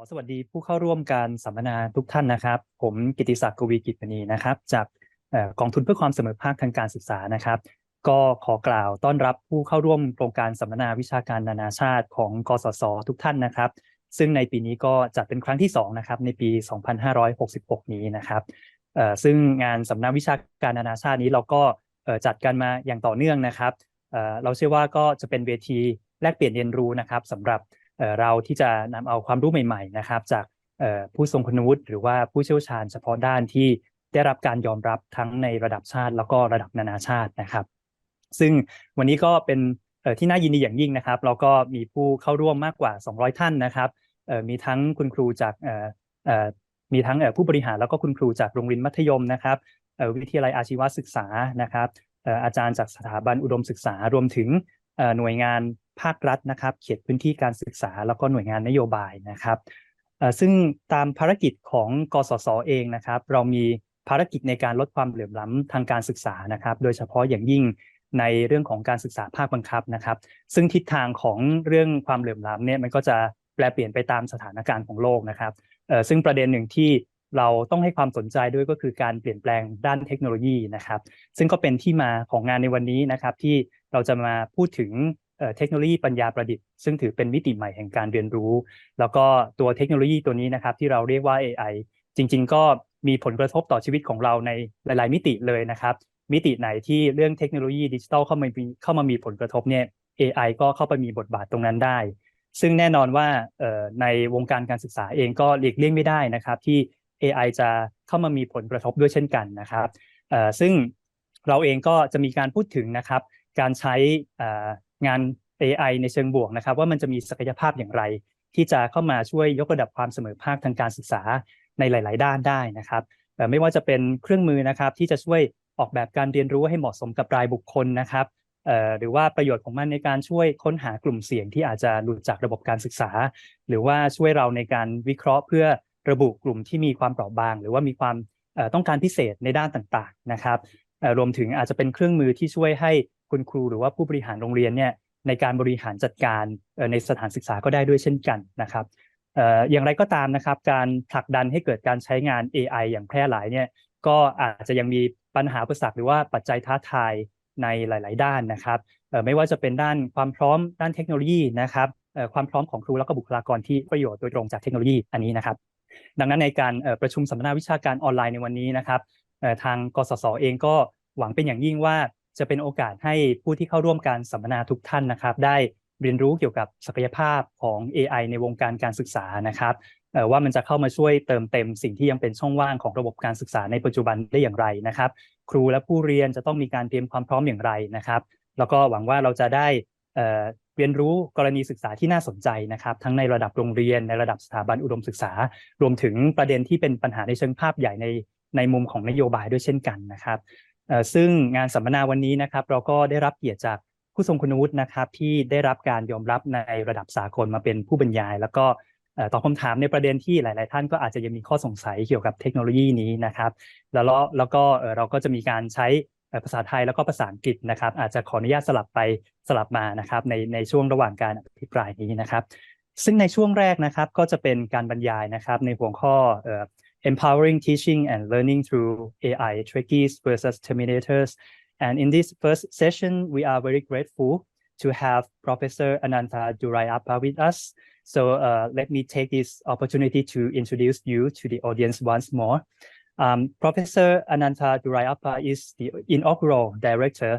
สวัสดีผู้เข้าร่วมการสัมมนาทุกท่านนะครับผมกิติศักดิ์ กวีกิจมณีนะครับจากกองทุนเพื่อความเสมอภาคทางการศึกษานะครับก็ขอกล่าวต้อนรับผู้เข้าร่วมโครงการสัมมนาวิชาการนานาชาติของกสศทุกท่านนะครับซึ่งในปีนี้ก็จัดเป็นครั้งที่2นะครับในปี 2566 นี้นะครับซึ่งงานสัมมนาวิชาการนานาชาตินี้เราก็จัดกันมาอย่างต่อเนื่องนะครับเราเชื่อว่าก็จะเป็นเวทีแลกเปลี่ยนเรียนรู้นะครับสำหรับเราที่จะนำเอาความรู้ใหม่ๆนะครับจากผู้ทรงคุณวุฒิหรือว่าผู้เชี่ยวชาญเฉพาะด้านที่ได้รับการยอมรับทั้งในระดับชาติแล้วก็ระดับนานาชาตินะครับซึ่งวันนี้ก็เป็นที่น่ายินดีอย่างยิ่งนะครับเราก็มีผู้เข้าร่วมมากกว่า200ท่านนะครับมีทั้งคุณครูจากมีทั้งผู้บริหารแล้วก็คุณครูจากโรงเรียนมัธยมนะครับวิทยาลัยอาชีวศึกษานะครับอาจารย์จากสถาบันอุดมศึกษารวมถึงหน่วยงานภาครัฐนะครับเขตพื้นที่การศึกษาแล้วก็หน่วยงานนโยบายนะครับซึ่งตามภารกิจของกสศเองนะครับเรามีภารกิจในการลดความเหลื่อมล้ำทางการศึกษานะครับโดยเฉพาะอย่างยิ่งในเรื่องของการศึกษาภาคบังคับนะครับซึ่งทิศทางของเรื่องความเหลื่อมล้ำเนี่ยมันก็จะแปลเปลี่ยนไปตามสถานการณ์ของโลกนะครับซึ่งประเด็นหนึ่งที่เราต้องให้ความสนใจด้วยก็คือการเปลี่ยนแปลงด้านเทคโนโลยีนะครับซึ่งก็เป็นที่มาของงานในวันนี้นะครับที่เราจะมาพูดถึงเทคโนโลยีปัญญาประดิษฐ์ซึ่งถือเป็นมิติใหม่แห่งการเรียนรู้แล้วก็ตัวเทคโนโลยีตัวนี้นะครับที่เราเรียกว่า AI จริงๆก็มีผลกระทบต่อชีวิตของเราในหลายๆมิติเลยนะครับมิติไหนที่เรื่องเทคโนโลยีดิจิทัลเข้ามามีผลกระทบเนี่ย AI ก็เข้าไปมีบทบาทตรงนั้นได้ซึ่งแน่นอนว่าในวงการการศึกษาเองก็หลีกเลี่ยงไม่ได้นะครับที่ AI จะเข้ามามีผลกระทบด้วยเช่นกันนะครับซึ่งเราเองก็จะมีการพูดถึงนะครับการใช้งาน AI ในเชิงบวกนะครับว่ามันจะมีศักยภาพอย่างไรที่จะเข้ามาช่วยยกระดับความเสมอภาคทางการศึกษาในหลายๆด้านได้นะครับไม่ว่าจะเป็นเครื่องมือนะครับที่จะช่วยออกแบบการเรียนรู้ให้เหมาะสมกับรายบุคคลนะครับหรือว่าประโยชน์ของมันในการช่วยค้นหากลุ่มเสี่ยงที่อาจจะหลุดจากระบบการศึกษาหรือว่าช่วยเราในการวิเคราะห์เพื่อระบุกลุ่มที่มีความเปราะบางหรือว่ามีความต้องการพิเศษในด้านต่างๆนะครับรวมถึงอาจจะเป็นเครื่องมือที่ช่วยให้คุณครูหรือว่าผู้บริหารโรงเรียนเนี่ยในการบริหารจัดการในสถานศึกษาก็ได้ด้วยเช่นกันนะครับอย่างไรก็ตามนะครับการผลักดันให้เกิดการใช้งาน AI อย่างแพร่หลายเนี่ยก็อาจจะยังมีปัญหาอุปสรรคหรือว่าปัจจัยท้าทายในหลายๆด้านนะครับไม่ว่าจะเป็นด้านความพร้อมด้านเทคโนโลยีนะครับความพร้อมของครูแล้วก็บุคลากรที่ประโยชน์โดยตรงจากเทคโนโลยีอันนี้นะครับดังนั้นในการประชุมสัมมนาวิชาการออนไลน์ในวันนี้นะครับทางกสศเองก็หวังเป็นอย่างยิ่งว่าจะเป็นโอกาสให้ผู้ที่เข้าร่วมการสัมมนาทุกท่านนะครับได้เรียนรู้เกี่ยวกับศักยภาพของ AI ในวงการการศึกษานะครับว่ามันจะเข้ามาช่วยเติมเต็มสิ่งที่ยังเป็นช่องว่างของระบบการศึกษาในปัจจุบันได้อย่างไรนะครับครูและผู้เรียนจะต้องมีการเตรียมความพร้อมอย่างไรนะครับแล้วก็หวังว่าเราจะได้เรียนรู้กรณีศึกษาที่น่าสนใจนะครับทั้งในระดับโรงเรียนในระดับสถาบันอุดมศึกษารวมถึงประเด็นที่เป็นปัญหาในเชิงภาพใหญ่ในมุมของนโยบายด้วยเช่นกันนะครับซึ่งงานสัมมนาวันนี้นะครับเราก็ได้รับเกียรติจากผู้ทรงคุณวุฒินะครับที่ได้รับการยอมรับในระดับสากลมาเป็นผู้บรรยายแล้วก็ตอบคำถามในประเด็นที่หลายๆท่านก็อาจจะยังมีข้อสงสัยเกี่ยวกับเทคโนโลยีนี้นะครับแล้วก็เราก็จะมีการใช้ภาษาไทยแล้วก็ภาษาอังกฤษนะครับอาจจะขออนุญาตสลับไปสลับมานะครับในช่วงระหว่างการอภิปรายนี้นะครับซึ่งในช่วงแรกนะครับก็จะเป็นการบรรยายนะครับในหัวข้อempowering teaching and learning through AI trickies versus terminators. And in this first session, we are very grateful to have Professor Ananta Duraiapa with us. So let me take this opportunity to introduce you to the audience once more. Professor Ananta Duraiapa is the inaugural director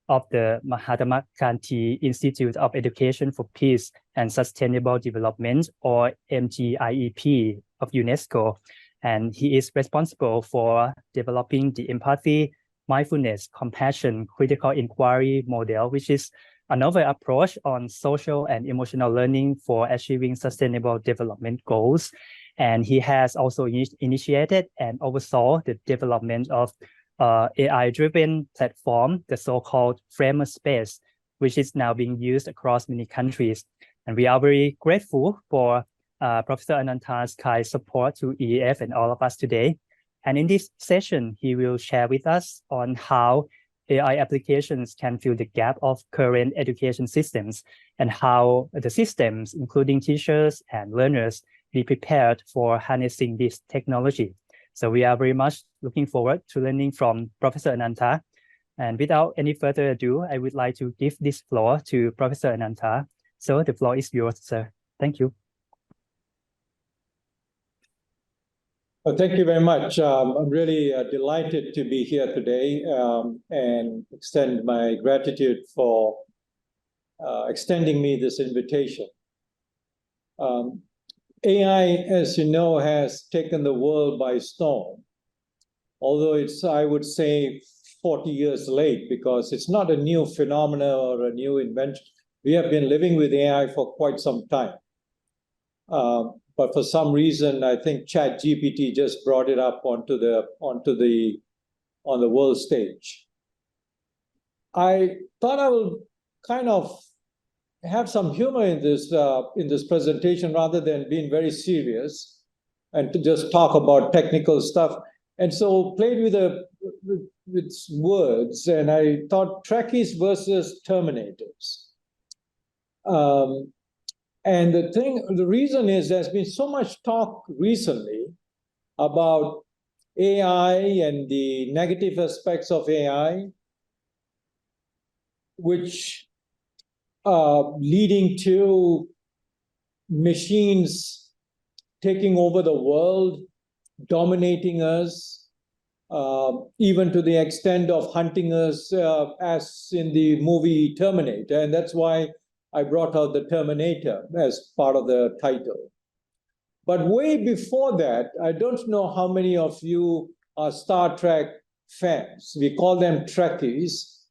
of the Mahatma Gandhi Institute of Education for Peace and Sustainable Development, or MGIEP, of UNESCO. And he is responsible for developing the empathy, mindfulness, compassion, critical inquiry model, which is a novel approach on social and emotional learning for achieving sustainable development goals. And he has also initiated and oversaw the development of AI-driven platform, the so-called Framer Space, which is now being used across many countries. And we are very grateful for Professor Ananta's kind support to EEF and all of us today. And in this session, he will share with us on how AI applications can fill the gap of current education systems and how the systems, including teachers and learners, be prepared for harnessing this technology. So we are very much looking forward to learning from Professor Ananta. And without any further ado, I would like to give this floor to Professor Ananta. So the floor is yours, sir. Thank you. Well, thank you very much. I'm really delighted to be here today and extend my gratitude for extending me this invitation. AI, as you know, has taken the world by storm, although it's, I would say, 40 years late, because it's not a new phenomenon or a new invention. We have been living with AI for quite some time. But for some reason, I think ChatGPT just brought it up on the world stage. I thought I will kind of have some humor in this presentation rather than being very serious and to just talk about technical stuff. And so played with words, and I thought Trekkies versus Terminators. And the reason is there's been so much talk recently about AI and the negative aspects of AI, which leading to machines taking over the world, dominating us, even to the extent of hunting us, as in the movie Terminator. And that's why I brought out the Terminator as part of the title. But way before that, I don't know how many of you are Star Trek fans. We call them Trekkies.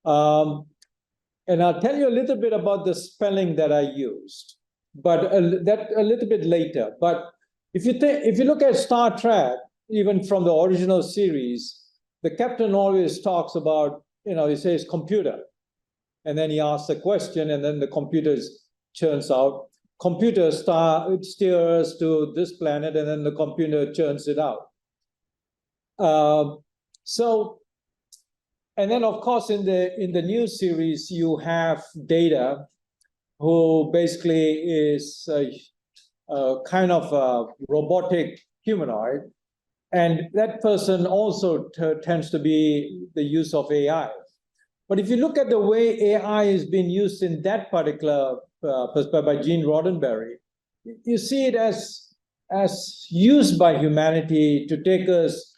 And I'll tell you a little bit about the spelling that I used, but that a little bit later. But if you look at Star Trek, even from the original series, the captain always talks about, he says computer. And then he asks a question, and then the computer churns out. Computer steers to this planet, and then the computer churns it out. And then, of course, in the new series, you have Data, who basically is a kind of a robotic humanoid. And that person also tends to be the use of AI. But if you look at the way AI is being used in that particular perspective by Gene Roddenberry, you see it as used by humanity to take us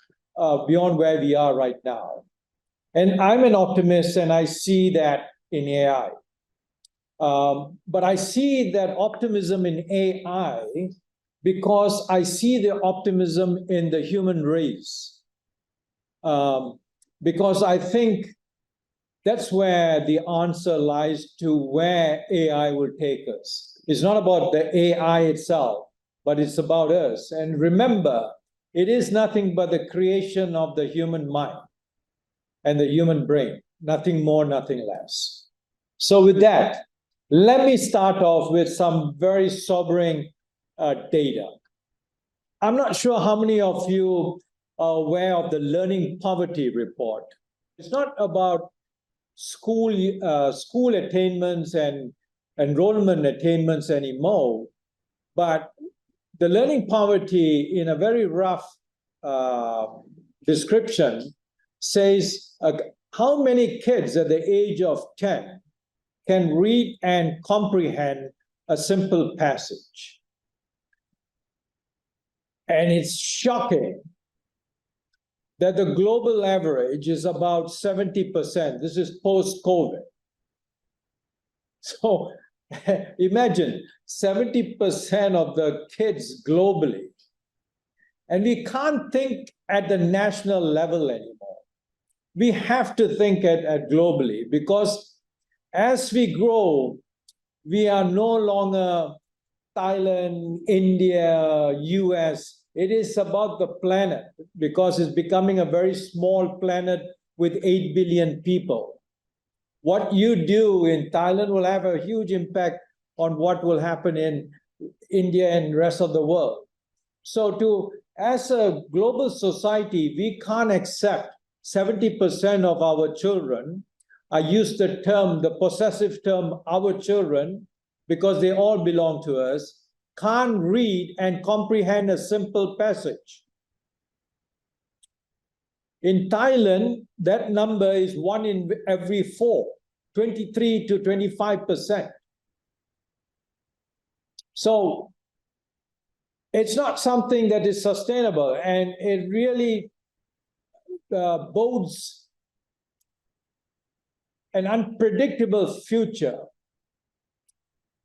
beyond where we are right now. And I'm an optimist, and I see that in AI. But I see that optimism in AI because I see the optimism in the human race. Because I think that's where the answer lies to where AI will take us. It's not about the AI itself, but it's about us. And remember, it is nothing but the creation of the human mind and the human brain, nothing more, nothing less. So with that, let me start off with some very sobering data. I'm not sure how many of you are aware of the Learning Poverty Report. It's not about school attainments and enrollment attainments anymore, but the learning poverty, in a very rough description, says how many kids at the age of 10 can read and comprehend a simple passage. And it's shocking that the global average is about 70%. This is post-COVID. So imagine 70% of the kids globally. And we can't think at the national level anymore. We have to think at globally, because as we grow, we are no longer Thailand, India, US. It is about the planet, because it's becoming a very small planet with 8 billion people. What you do in Thailand will have a huge impact on what will happen in India and the rest of the world. So as a global society, we can't accept 70% of our children. I use the possessive term, our children, because they all belong to us. can't read and comprehend a simple passage. In Thailand, that number is 1 in every 4, 23 to 25%. So it's not something that is sustainable, and it really bodes an unpredictable future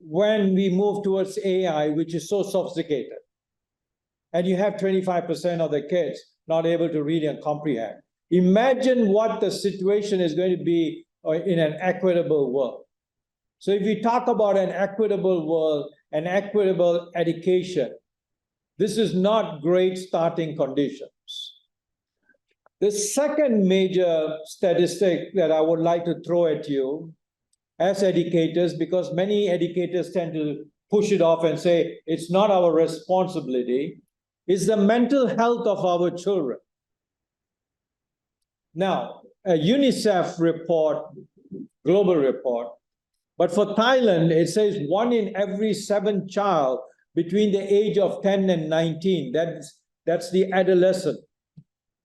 when we move towards AI, which is so sophisticated. And you have 25% of the kids not able to read and comprehend. Imagine what the situation is going to be in an equitable world. So if we talk about an equitable world, an equitable education, this is not great starting conditions. The second major statistic that I would like to throw at you as educators, because many educators tend to push it off and say it's not our responsibility, is the mental health of our children. Now, a UNICEF report, global report, but for Thailand, it says 1 in every 7 child between the age of 10 and 19, that's the adolescent.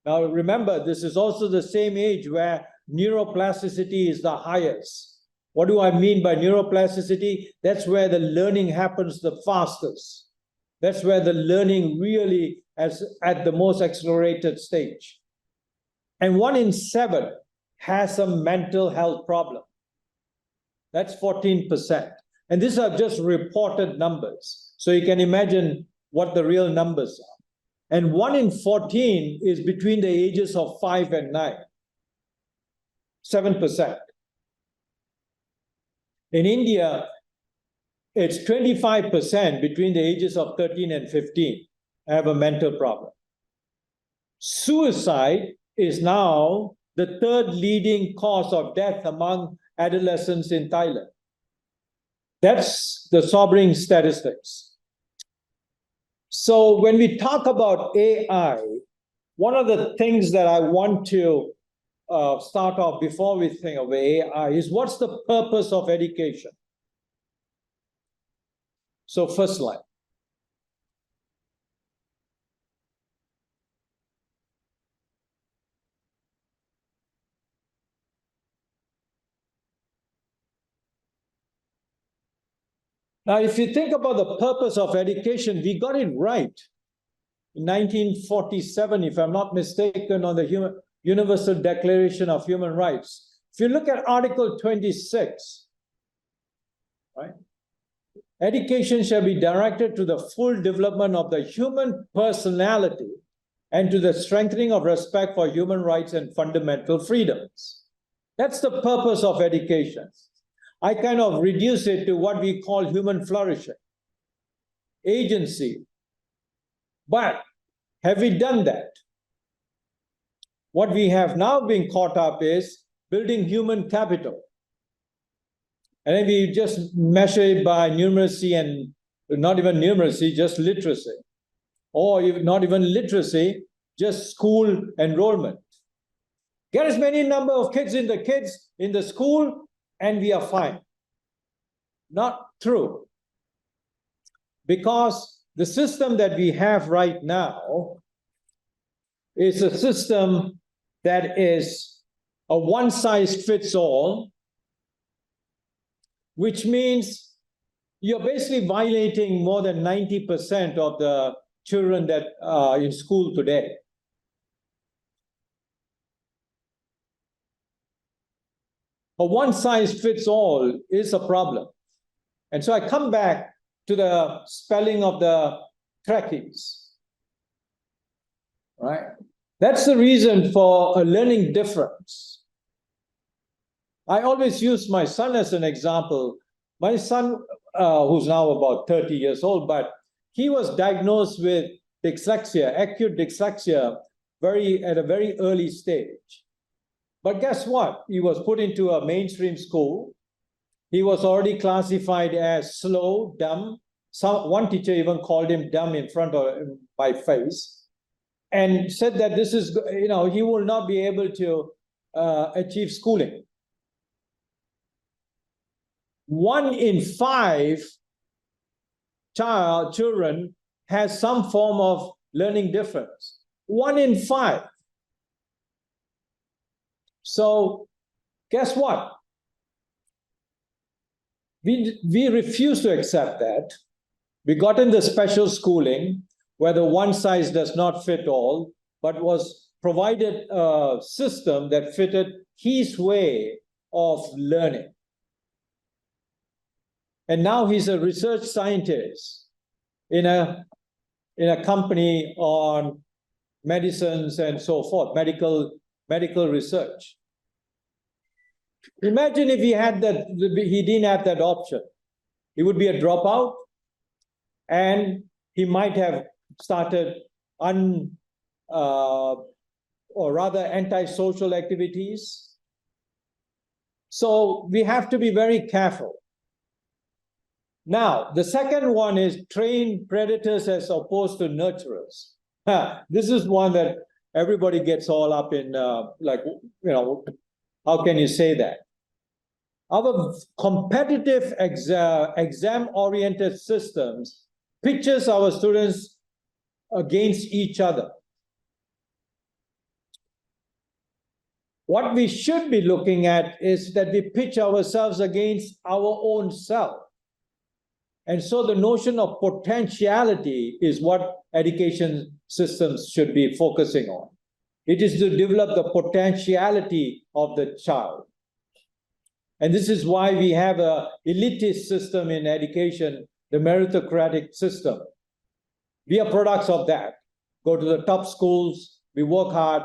Now, remember, this is also the same age where neuroplasticity is the highest. What do I mean by neuroplasticity? That's where the learning happens the fastest. That's where the learning really is at the most accelerated stage. And 1 in 7 has a mental health problem. That's 14%. And these are just reported numbers. So you can imagine what the real numbers are. And 1 in 14 is between the ages of 5 and 9. 7%. In India, it's 25% between the ages of 13 and 15 have a mental problem. Suicide is now the 3rd leading cause of death among adolescents in Thailand. That's the sobering statistics. So when we talk about AI, one of the things that I want to start off before we think of AI is what's the purpose of education? So first slide. Now, if you think about the purpose of education, we got it right. In 1947, if I'm not mistaken, on the Universal Declaration of Human Rights. If you look at Article 26, right? Education shall be directed to the full development of the human personality and to the strengthening of respect for human rights and fundamental freedoms. That's the purpose of education. I kind of reduce it to what we call human flourishing, agency. But have we done that? What we have now been caught up is building human capital. And then we just measure it by numeracy and not even numeracy, just literacy. Or not even literacy, just school enrollment. Get as many number of kids in the school and we are fine. Not true. Because the system that we have right now is a system that is a one-size-fits-all, which means you're basically violating more than 90% of the children that are in school today. A one-size-fits-all is a problem. And so I come back to the spelling of the Trekkies, right? That's the reason for a learning difference. I always use my son as an example. My son, who's now about 30 years old, but he was diagnosed with dyslexia, acute dyslexia, at a very early stage. But guess what? He was put into a mainstream school. He was already classified as slow, dumb. One teacher even called him dumb in front of my face and said that this is, he will not be able to achieve schooling. 1 in 5 children has some form of learning difference. 1 in 5. So guess what? We refuse to accept that. We got in the special schooling where the one size does not fit all, but was provided a system that fitted his way of learning. And now he's a research scientist in a company on medicines and so forth, medical research. Imagine if he didn't have that option. He would be a dropout, and he might have started or rather antisocial activities. So we have to be very careful. Now, the second one is train predators as opposed to nurturers. This is one that everybody gets all up in, how can you say that? Our competitive exam-oriented systems pitches our students against each other. What we should be looking at is that we pitch ourselves against our own self. And so the notion of potentiality is what education systems should be focusing on. It is to develop the potentiality of the child. And this is why we have an elitist system in education, the meritocratic system. We are products of that. Go to the top schools, we work hard,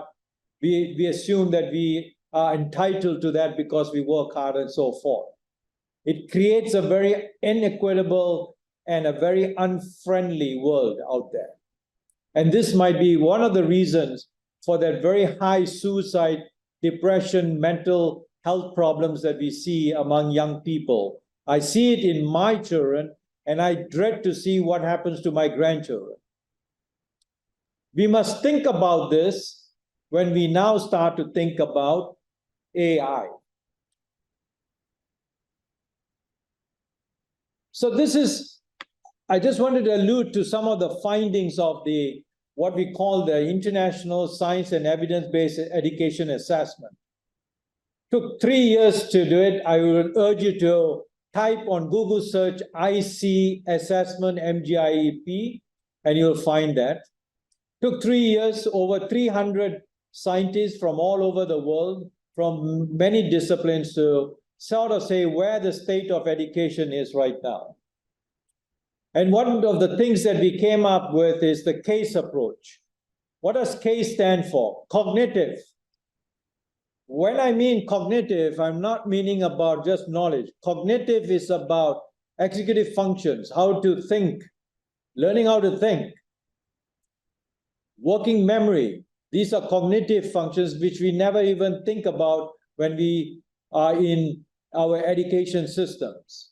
we assume that we are entitled to that because we work hard and so forth. It creates a very inequitable and a very unfriendly world out there. And this might be one of the reasons for that very high suicide, depression, mental health problems that we see among young people. I see it in my children, and I dread to see what happens to my grandchildren. We must think about this when we now start to think about AI. So I just wanted to allude to some of the findings of what we call the International Science and Evidence-Based Education Assessment. Took 3 years to do it. I would urge you to type on Google search IC assessment MGIEP, and you'll find that. Took 3 years, over 300 scientists from all over the world, from many disciplines, to sort of say where the state of education is right now. And one of the things that we came up with is the CASE approach. What does CASE stand for? Cognitive. When I mean cognitive, I'm not meaning about just knowledge. Cognitive is about executive functions, how to think, learning how to think, working memory. These are cognitive functions which we never even think about when we are in our education systems.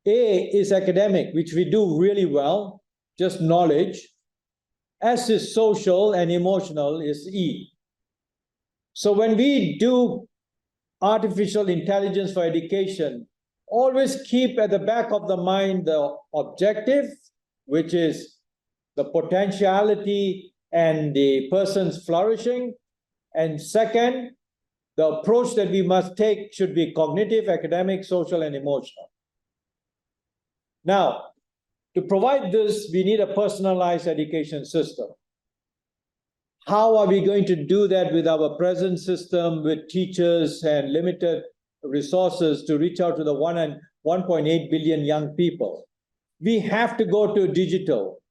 A is academic, which we do really well, just knowledge. S is social, and emotional is E. So when we do artificial intelligence for education, always keep at the back of the mind the objective, which is the potentiality and the person's flourishing. And second, the approach that we must take should be cognitive, academic, social, and emotional. Now, to provide this, we need a personalized education system. How are we going to do that with our present system, with teachers and limited resources to reach out to the 1.8 billion young people? We have to go to digital,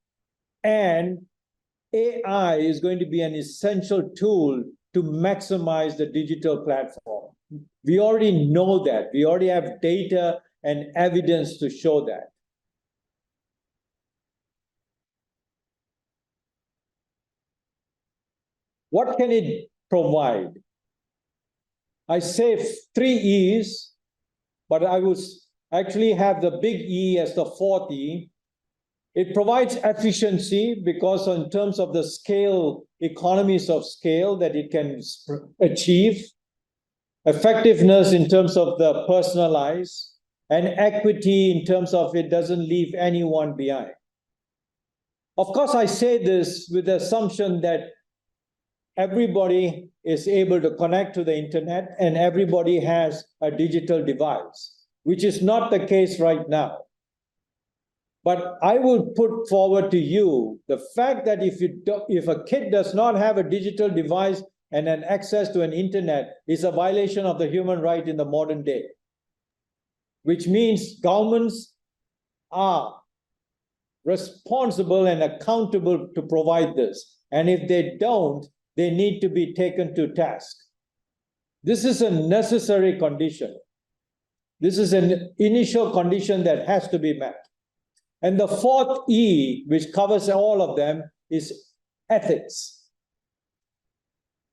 and AI is going to be an essential tool to maximize the digital platform. We already know that. We already have data and evidence to show that. What can it provide? I say 3 E's, but I would actually have the big E as the 4th E. It provides efficiency because in terms of the scale, economies of scale that it can achieve, effectiveness in terms of the personalized, and equity in terms of it doesn't leave anyone behind. Of course, I say this with the assumption that everybody is able to connect to the internet and everybody has a digital device, which is not the case right now. But I will put forward to you the fact that if a kid does not have a digital device and an access to an internet, is a violation of the human right in the modern day, which means governments are responsible and accountable to provide this. And if they don't, they need to be taken to task. This is a necessary condition. This is an initial condition that has to be met. And the fourth E, which covers all of them, is ethics.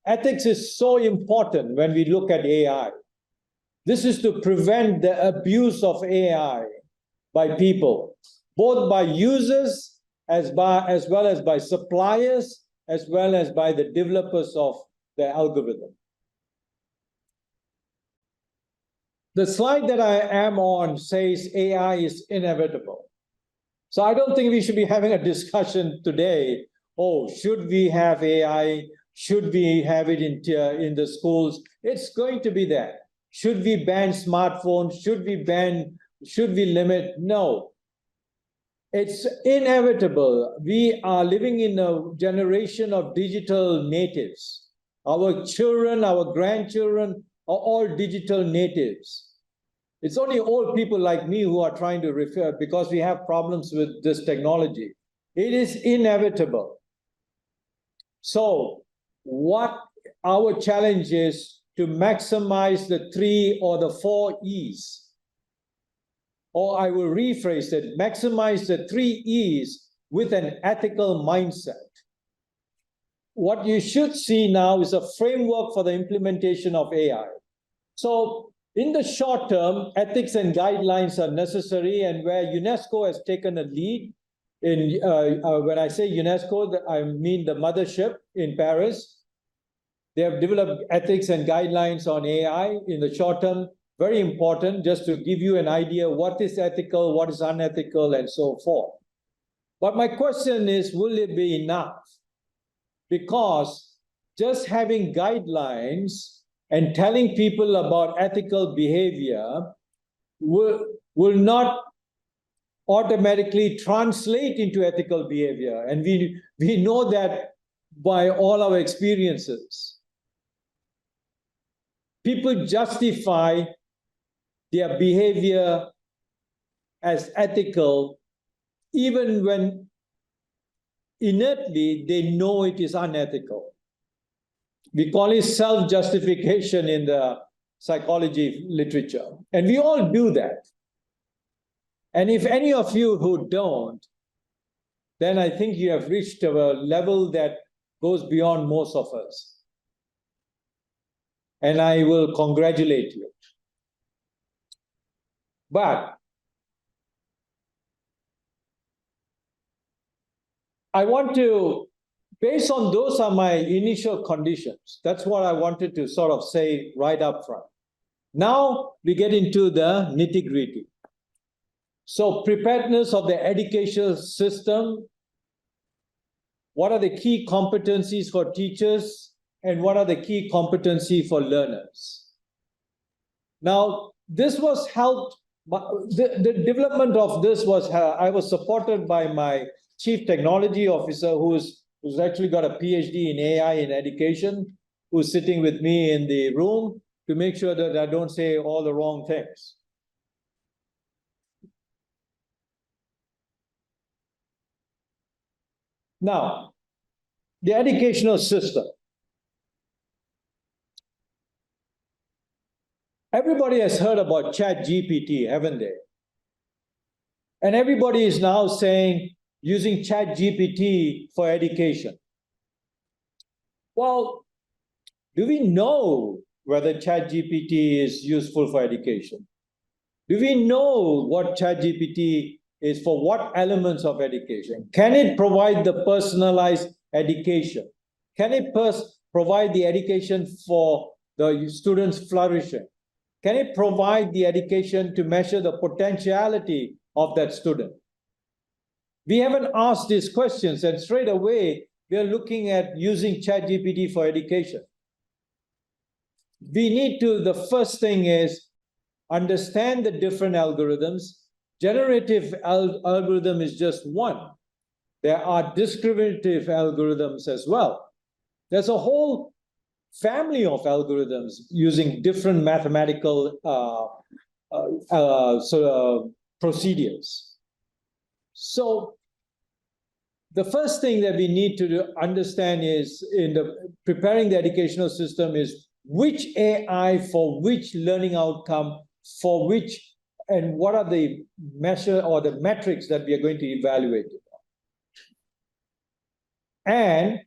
Ethics is so important when we look at AI. This is to prevent the abuse of AI by people, both by users as well as by suppliers, as well as by the developers of the algorithm. The slide that I am on says AI is inevitable. So I don't think we should be having a discussion today. Oh, should we have AI? Should we have it in the schools? It's going to be there. Should we ban smartphones? Should we limit? No. It's inevitable. We are living in a generation of digital natives. Our children, our grandchildren are all digital natives. It's only old people like me who are trying to refer because we have problems with this technology. It is inevitable. So what our challenge is to maximize the 3 or the 4 E's. Or I will rephrase it, maximize the 3 E's with an ethical mindset. What you should see now is a framework for the implementation of AI. So in the short term, ethics and guidelines are necessary, and where UNESCO has taken a lead in, when I say UNESCO, I mean the mothership in Paris. They have developed ethics and guidelines on AI in the short term. Very important, just to give you an idea what is ethical, what is unethical, and so forth. But my question is, will it be enough? Because just having guidelines and telling people about ethical behavior will not automatically translate into ethical behavior. And we know that by all our experiences. People justify their behavior as ethical, even when inertly they know it is unethical. We call it self-justification in the psychology literature. And we all do that. And if any of you who don't, then I think you have reached a level that goes beyond most of us. And I will congratulate you. But I want to, based on those are my initial conditions. That's what I wanted to sort of say right up front. Now we get into the nitty-gritty. So preparedness of the educational system. What are the key competencies for teachers? And what are the key competencies for learners? Now, this was helped, the development of this was, I was supported by my chief technology officer who's actually got a PhD in AI in education, who's sitting with me in the room to make sure that I don't say all the wrong things. Now, the educational system. Everybody has heard about ChatGPT, haven't they? And everybody is now saying, using ChatGPT for education. Well, do we know whether ChatGPT is useful for education? Do we know what ChatGPT is for what elements of education? Can it provide the personalized education? Can it provide the education for the students' flourishing? can it provide the education to measure the potentiality of that student? We haven't asked these questions, and straight away, we are looking at using ChatGPT for education. We need to, the first thing is understand the different algorithms. Generative algorithm is just one. There are discriminative algorithms as well. There's a whole family of algorithms using different mathematical procedures. So the first thing that we need to understand is in preparing the educational system is which AI for which learning outcome, for which, and what are the measure or the metrics that we are going to evaluate it on. And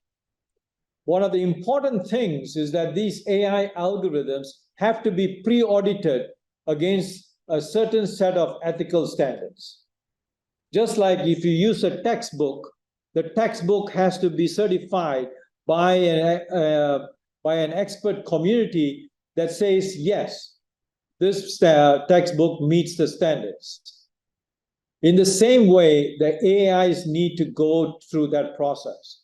one of the important things is that these AI algorithms have to be pre-audited against a certain set of ethical standards. Just like if you use a textbook, the textbook has to be certified by an expert community that says, yes, this textbook meets the standards. In the same way, the AIs need to go through that process.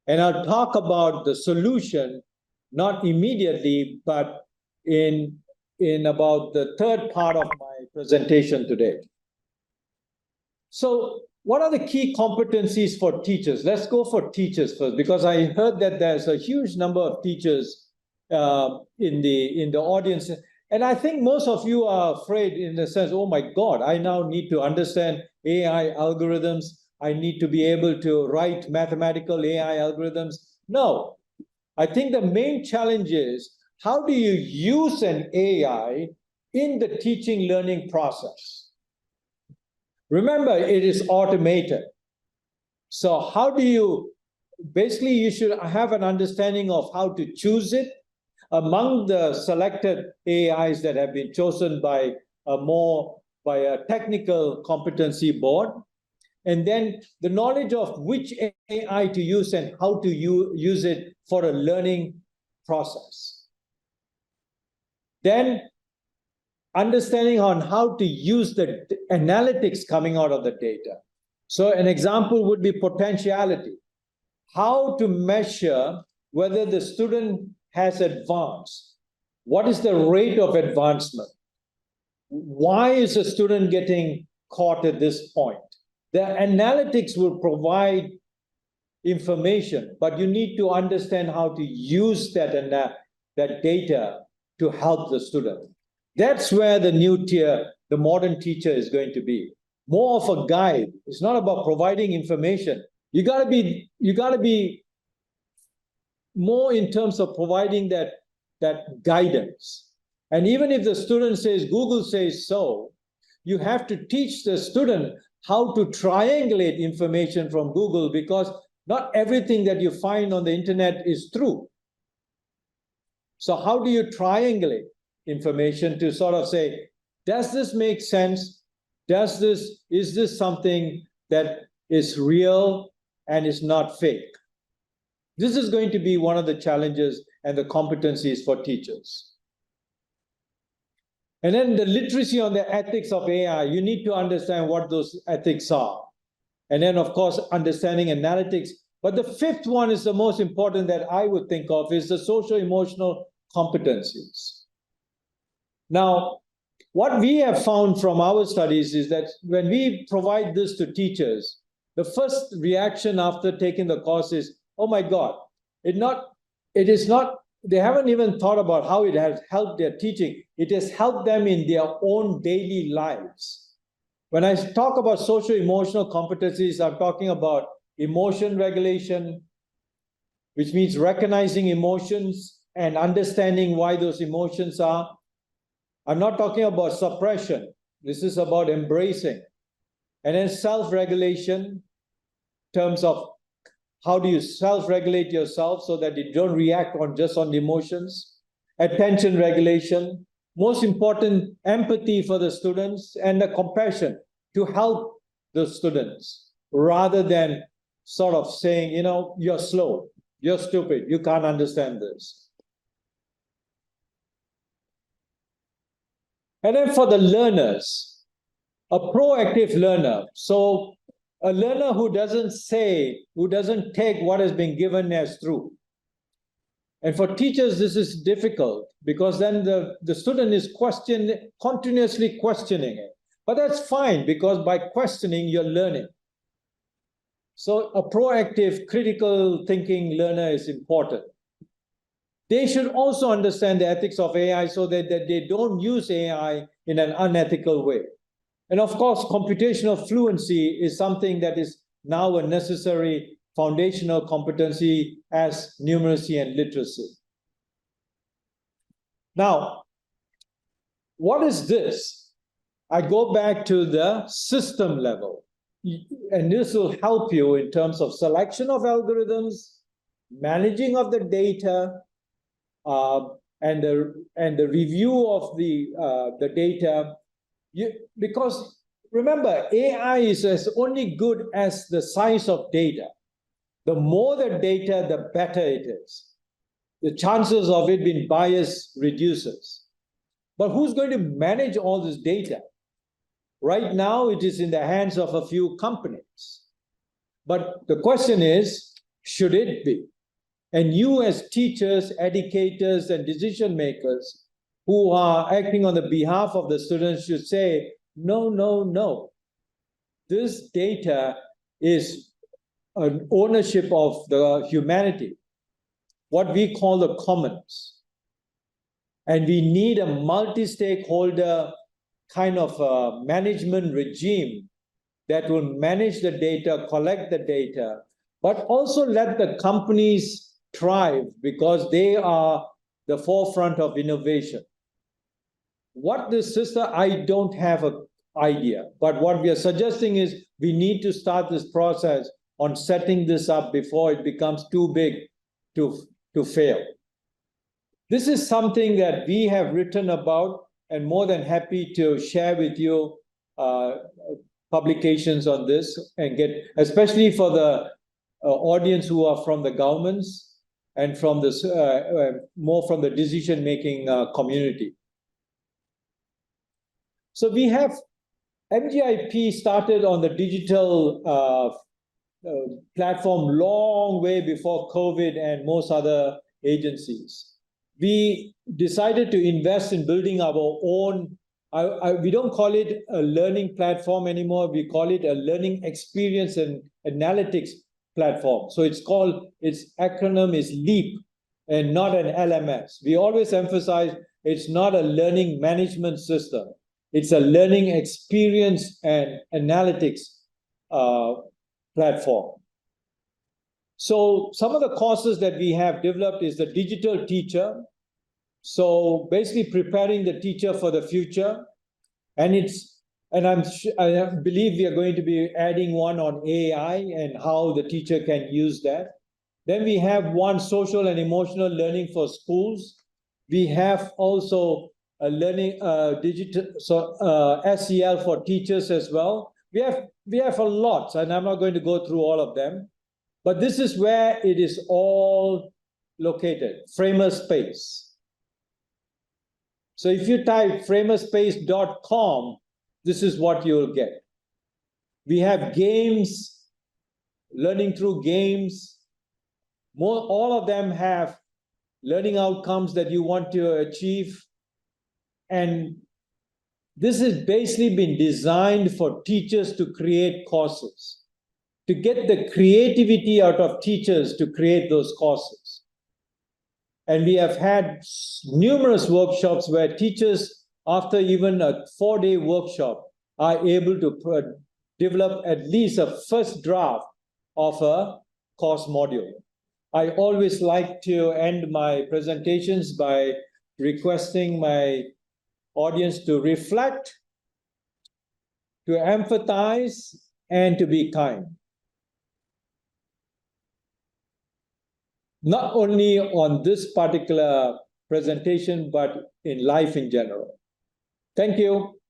And I'll talk about the solution, not immediately, but in about the third part of my presentation today. So what are the key competencies for teachers? Let's go for teachers first, because I heard that there's a huge number of teachers in the audience. And I think most of you are afraid in the sense, oh my God, I now need to understand AI algorithms. I need to be able to write mathematical AI algorithms. No, I think the main challenge is how do you use an AI in the teaching learning process? Remember, it is automated. So how do you, basically you should have an understanding of how to choose it among the selected AIs that have been chosen by a technical competency board. And then the knowledge of which AI to use and how to use it for a learning process. Then understanding on how to use the analytics coming out of the data. So an example would be potentiality. How to measure whether the student has advanced. What is the rate of advancement? Why is the student getting caught at this point? The analytics will provide information, but you need to understand how to use that data to help the student. That's where the new tier, the modern teacher is going to be. More of a guide. It's not about providing information. You gotta be more in terms of providing that guidance. And even if the student says, Google says so, you have to teach the student how to triangulate information from Google, because not everything that you find on the internet is true. So how do you triangulate information to sort of say, does this make sense? Is this something that is real and is not fake? This is going to be one of the challenges and the competencies for teachers. And then the literacy on the ethics of AI, you need to understand what those ethics are. And then, of course, understanding analytics. But the fifth one is the most important that I would think of, is the social-emotional competencies. Now, what we have found from our studies is that when we provide this to teachers, the first reaction after taking the course is, oh my God, they haven't even thought about how it has helped their teaching. It has helped them in their own daily lives. When I talk about social-emotional competencies, I'm talking about emotion regulation, which means recognizing emotions and understanding why those emotions are. I'm not talking about suppression. This is about embracing. And then self-regulation, in terms of how do you self-regulate yourself so that you don't react just on the emotions. Attention regulation, most important, empathy for the students, and the compassion to help the students, rather than sort of saying, you know, you're slow, you're stupid, you can't understand this. And then for the learners, a proactive learner. So a learner who doesn't take what has been given as true. And for teachers, this is difficult because then the student is continuously questioning it. But that's fine because by questioning, you're learning. So a proactive, critical thinking learner is important. They should also understand the ethics of AI so that they don't use AI in an unethical way. And of course, computational fluency is something that is now a necessary foundational competency as numeracy and literacy. Now, what is this? I go back to the system level. And this will help you in terms of selection of algorithms, managing of the data, and the review of the data. Because remember, AI is as only good as the size of data. The more the data, the better it is. The chances of it being biased reduces. But who's going to manage all this data? Right now, it is in the hands of a few companies. But the question is, should it be? And you as teachers, educators, and decision makers who are acting on the behalf of the students should say, no, no, no. This data is an ownership of the humanity, what we call the commons. And we need a multi-stakeholder kind of management regime that will manage the data, collect the data, but also let the companies thrive because they are the forefront of innovation. What this system, I don't have an idea, but what we are suggesting is we need to start this process on setting this up before it becomes too big to fail. This is something that we have written about and more than happy to share with you publications on this and get, especially for the audience who are from the governments and from this more from the decision-making community. So we have MGIP started on the digital platform long way before COVID and most other agencies. We decided to invest in building our own, we don't call it a learning platform anymore, we call it a learning experience and analytics platform. So its acronym is LEAP and not an LMS. We always emphasize it's not a learning management system. It's a learning experience and analytics platform. So some of the courses that we have developed is the digital teacher. So basically preparing the teacher for the future. And I believe we are going to be adding one on AI and how the teacher can use that. Then we have one social and emotional learning for schools. We have also a learning SEL for teachers as well. We have a lot, and I'm not going to go through all of them. But this is where it is all located, Framerspace. So if you type framerspace.com, this is what you'll get. We have games, learning through games. All of them have learning outcomes that you want to achieve. And this has basically been designed for teachers to create courses, to get the creativity out of teachers to create those courses. And we have had numerous workshops where teachers, after even a 4-day workshop, are able to develop at least a first draft of a course module. I always like to end my presentations by requesting my audience to reflect, to empathize, and to be kind. Not only on this particular presentation, but in life in general. Thank you.